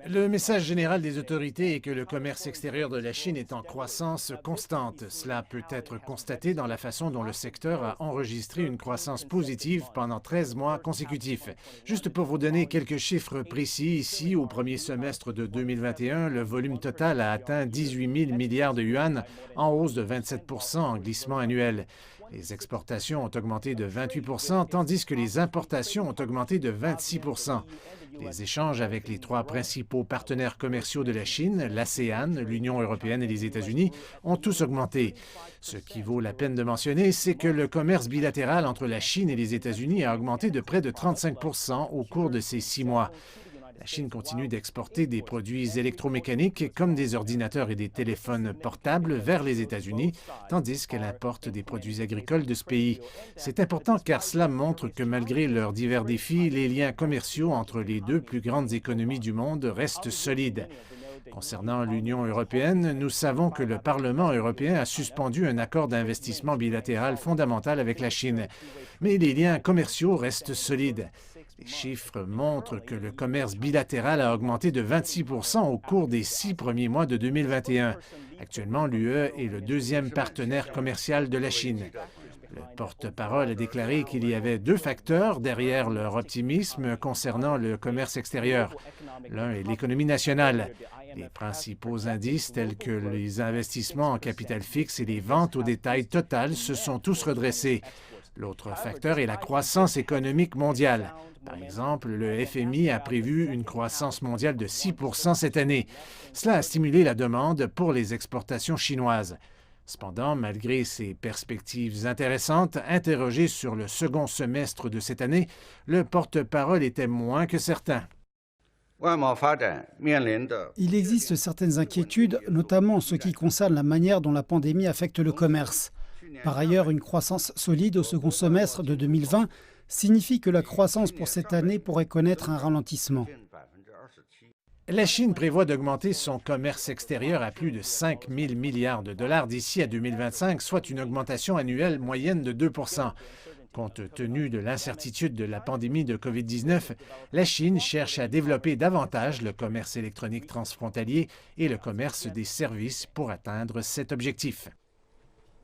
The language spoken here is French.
Le message général des autorités est que le commerce extérieur de la Chine est en croissance constante. Cela peut être constaté dans la façon dont le secteur a enregistré une croissance positive pendant 13 mois consécutifs. Juste pour vous donner quelques chiffres précis, ici, au premier semestre de 2021, le volume total a atteint 18 000 milliards de yuan, en hausse de 27 en glissement annuel. Les exportations ont augmenté de 28 tandis que les importations ont augmenté de 26 Les échanges avec les trois principaux partenaires commerciaux de la Chine, l'ASEAN, l'Union européenne et les États-Unis, ont tous augmenté. Ce qui vaut la peine de mentionner, c'est que le commerce bilatéral entre la Chine et les États-Unis a augmenté de près de 35 au cours de ces 6 mois. La Chine continue d'exporter des produits électromécaniques comme des ordinateurs et des téléphones portables vers les États-Unis, tandis qu'elle importe des produits agricoles de ce pays. C'est important car cela montre que malgré leurs divers défis, les liens commerciaux entre les deux plus grandes économies du monde restent solides. Concernant l'Union européenne, nous savons que le Parlement européen a suspendu un accord d'investissement bilatéral fondamental avec la Chine. Mais les liens commerciaux restent solides. Les chiffres montrent que le commerce bilatéral a augmenté de 26 au cours des 6 premiers mois de 2021. Actuellement, l'UE est le deuxième partenaire commercial de la Chine. Le porte-parole a déclaré qu'il y avait deux facteurs derrière leur optimisme concernant le commerce extérieur. L'un est l'économie nationale. Les principaux indices tels que les investissements en capital fixe et les ventes au détail totales se sont tous redressés. L'autre facteur est la croissance économique mondiale. Par exemple, le FMI a prévu une croissance mondiale de 6 cette année. Cela a stimulé la demande pour les exportations chinoises. Cependant, malgré ces perspectives intéressantes, interrogé sur le second semestre de cette année, le porte-parole était moins que certain. Il existe certaines inquiétudes, notamment en ce qui concerne la manière dont la pandémie affecte le commerce. Par ailleurs, une croissance solide au second semestre de 2020 signifie que la croissance pour cette année pourrait connaître un ralentissement. La Chine prévoit d'augmenter son commerce extérieur à plus de 5 000 milliards de dollars d'ici à 2025, soit une augmentation annuelle moyenne de 2 Compte tenu de l'incertitude de la pandémie de COVID-19, la Chine cherche à développer davantage le commerce électronique transfrontalier et le commerce des services pour atteindre cet objectif.